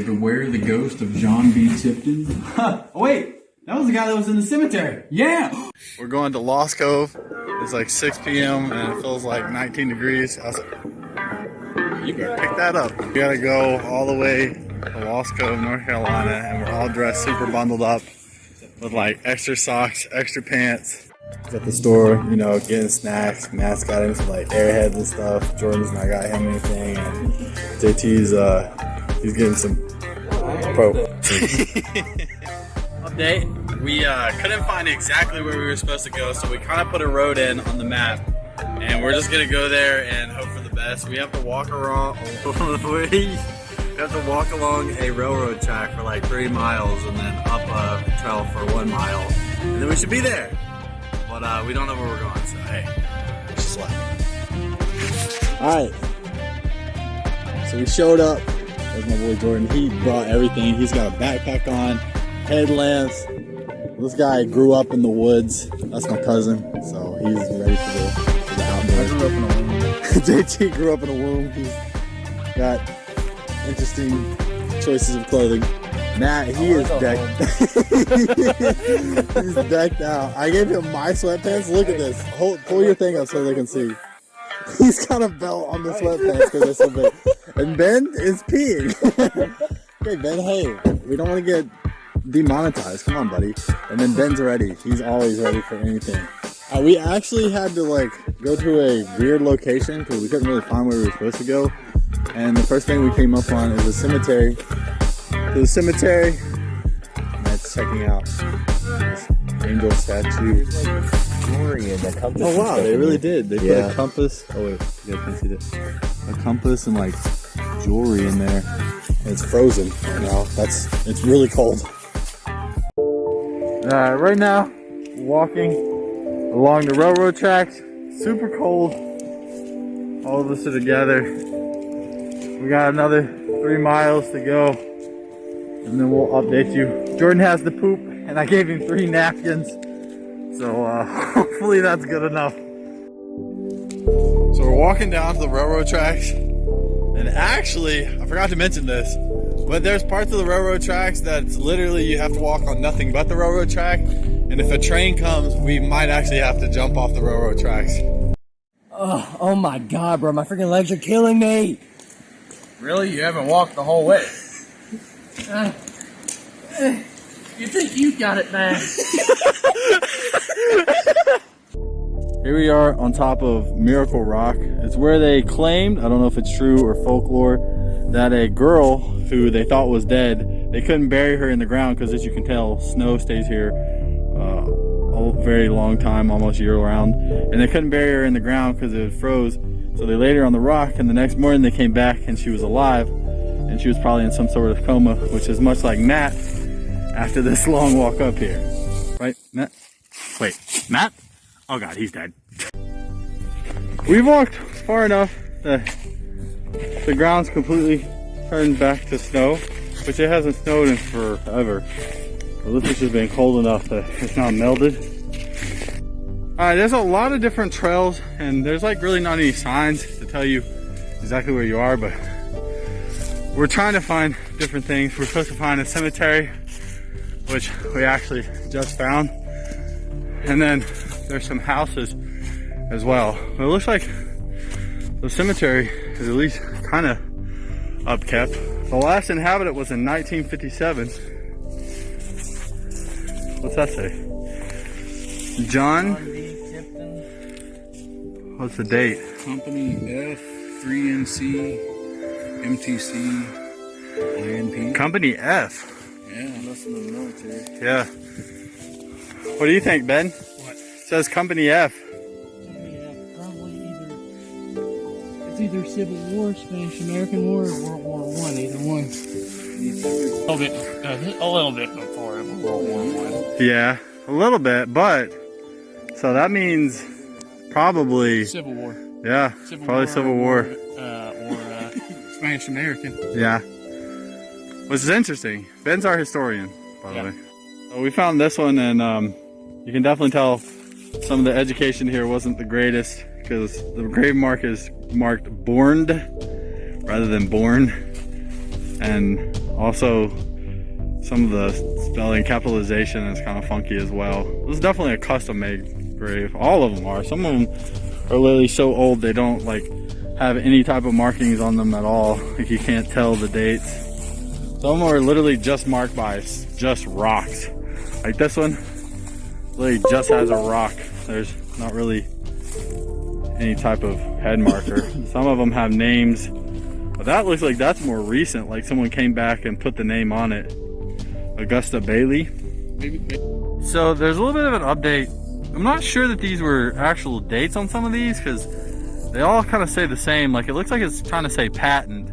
beware the ghost of John B. Tipton. Oh, wait, that was the guy that was in the cemetery. Yeah! We're going to Lost Cove. It's like 6 p.m. and it feels like 19 degrees. I was like, you gotta pick that up. We gotta go all the way to Lost Cove, North Carolina, and we're all dressed super bundled up with like extra socks, extra pants. He's at the store, you know, getting snacks. Matt's got him some like Airheads and stuff. Jordan's not got him anything. And JT's he's getting some pro. Update. We couldn't find exactly where we were supposed to go, so we kind of put a road in on the map. And we're just gonna go there and hope for the best. We have to walk around. We have to walk along a railroad track for like 3 miles and then up a trail for 1 mile. And then we should be there. But we don't know where we're going, so hey, just left. Alright. So we showed up. There's my boy Jordan. He brought everything. He's got a backpack on, headlamps. This guy grew up in the woods. That's my cousin. So he's ready for the outdoors. I grew up in a womb. JT grew up in a womb. He's got interesting choices of clothing. Matt, he is decked. He's decked out. I gave him my sweatpants. Look at this. Pull your thing up so they can see. He's got a belt on the sweatpants because they're so big. And Ben is peeing. Okay, Ben, hey, we don't want to get demonetized. Come on, buddy. And then Ben's ready. He's always ready for anything. We actually had to like go to a weird location because we couldn't really find where we were supposed to go. And the first thing we came up on is a cemetery. To the cemetery. That's checking out this angel statue. Oh wow, they really did. They put a compass. Oh wait, you guys can see this. A compass and like jewelry in there. And it's frozen right now. It's really cold. Right now, walking along the railroad tracks. Super cold. All of us are together. We got another 3 miles to go. And then we'll update you. Jordan has the poop, and I gave him 3 napkins. So hopefully that's good enough. So we're walking down to the railroad tracks. And actually, I forgot to mention this, but there's parts of the railroad tracks that's literally you have to walk on nothing but the railroad track. And if a train comes, we might actually have to jump off the railroad tracks. Oh my god, bro, my freaking legs are killing me. Really? You haven't walked the whole way? You think you got it, man? Here we are on top of Miracle Rock. It's where they claimed, I don't know if it's true or folklore, that a girl who they thought was dead, they couldn't bury her in the ground because as you can tell, snow stays here a very long time, almost year round. And they couldn't bury her in the ground because it froze. So they laid her on the rock and the next morning they came back and she was alive. And she was probably in some sort of coma, which is much like Matt after this long walk up here. Right, Matt? Wait, Matt? Oh God, he's dead. We've walked far enough that the ground's completely turned back to snow, which it hasn't snowed in forever. But this has just been cold enough that it's not melted. There's a lot of different trails, and there's like really not any signs to tell you exactly where you are, but we're trying to find different things. We're supposed to find a cemetery, which we actually just found. And then there's some houses as well. But it looks like the cemetery is at least kind of upkept. The last inhabitant was in 1957. What's that say? John B. Tipton. What's the date? Company F, 3NC, MTC, INP. Company F. Yeah, that's in the military. Yeah. What do you think, Ben? What? It says Company F. Company F, probably it's either Civil War, Spanish American War, or World War I, either one. A little bit before World War I. Yeah, a little bit, but so that means probably Civil War. Yeah, probably Civil War. Or Spanish American. Yeah. Which is interesting. Ben's our historian, by the way. So we found this one, and you can definitely tell some of the education here wasn't the greatest because the grave mark is marked "borned" rather than "born," and Also, some of the spelling capitalization is kind of funky as well. This is definitely a custom made grave. All of them are. Some of them are literally so old they don't like have any type of markings on them at all. Like you can't tell the dates. Some of them are literally just marked by just rocks. Like this one, literally just has a rock. There's not really any type of head marker. Some of them have names, but that looks like that's more recent. Like someone came back and put the name on it. Augusta Bailey. So there's a little bit of an update. I'm not sure that these were actual dates on some of these because they all kind of say the same. Like it looks like it's trying to say patent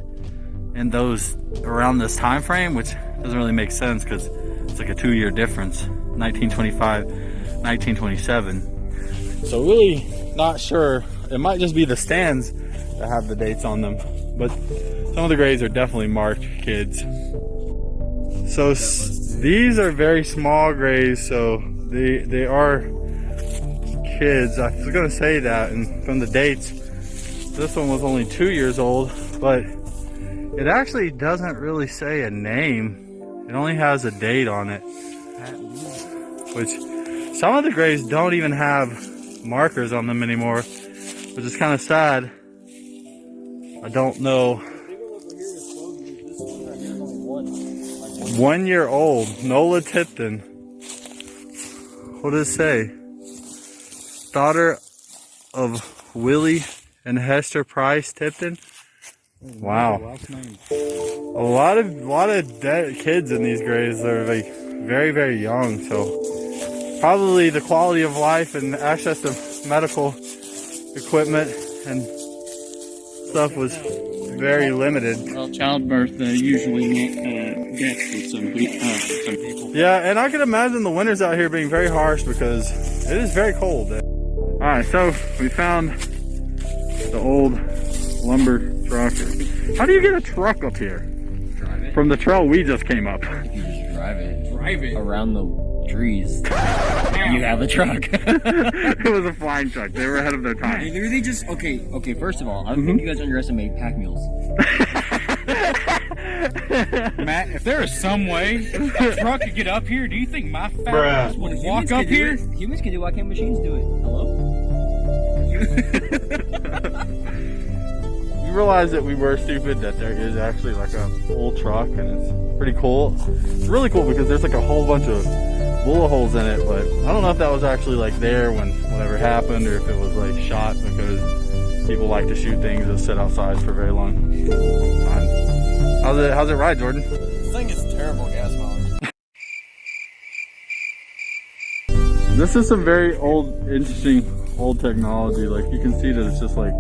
in those around this time frame, which doesn't really make sense because it's like a 2-year difference, 1925, 1927. So really not sure. It might just be the stands that have the dates on them, but some of the graves are definitely marked kids. So these are very small graves, so they are kids. I was gonna say that, and from the dates, this one was only 2 years old, but it actually doesn't really say a name. It only has a date on it, which some of the graves don't even have markers on them anymore, which is kind of sad. I don't know. 1 year old, Nola Tipton. What does it say? Daughter of Willie and Hester Price Tipton. Wow. A lot of dead kids in these graves are like very, very young. So probably the quality of life and access to medical equipment and stuff was very limited. Well, childbirth usually meant death with some people. Yeah, and I can imagine the winters out here being very harsh because it is very cold. Alright, so we found the old lumber truck. How do you get a truck up here? Drive it. From the trail we just came up. You just drive it. Drive it. Around the trees. You have a truck. It was a flying truck. They were ahead of their They time. literally just, okay, first of all, I think you guys underestimate pack mules. Matt, if there is some way a truck could get up here, do you think my fat ass would walk up here? Humans can do, why can't machines do it? Hello? We realized that we were stupid, that there is actually like a full truck, and it's pretty cool. It's really cool because there's like a whole bunch of bullet holes in it, but I don't know if that was actually like there when whatever happened, or if it was like shot because people like to shoot things that sit outside for very long time. How's it ride, Jordan? This thing is terrible gas mileage. This is some very interesting old technology. Like you can see that it's just like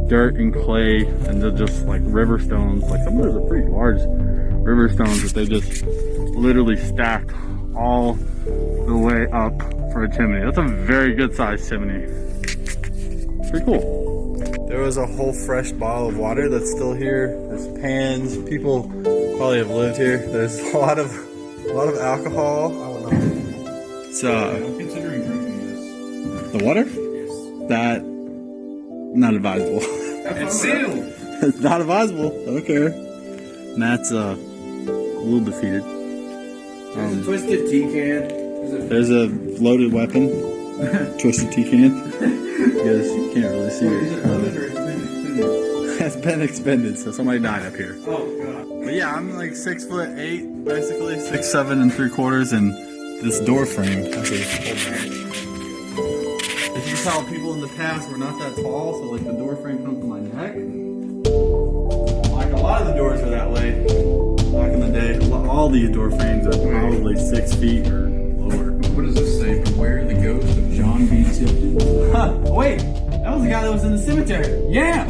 dirt and clay and they're just like river stones. Like some of those are pretty large river stones that they just literally stacked all the way up for a chimney. That's a very good sized chimney. Pretty cool. There was a whole fresh bottle of water that's still here. There's pans. People probably have lived here. There's a lot of alcohol. So I'm considering drinking this. the water? That not advisable. It's sealed. It's not advisable. Don't care. Matt's a little defeated. There's a twisted tea can. There's a loaded weapon. Twisted tea can. Because you can't really see it. It's been expended, so somebody died up here. Oh god. But yeah, I'm like 6'8", basically 6'7 3/4", and this door frame. As you can tell, people in the past were not that tall, so like the door frame comes to my neck. Like a lot of the doors were that way back in the day. All these door frames are probably 6 feet or lower. What does this say? Beware the ghost of John B. Tipton. Huh, wait, that was the guy that was in the cemetery. Yeah!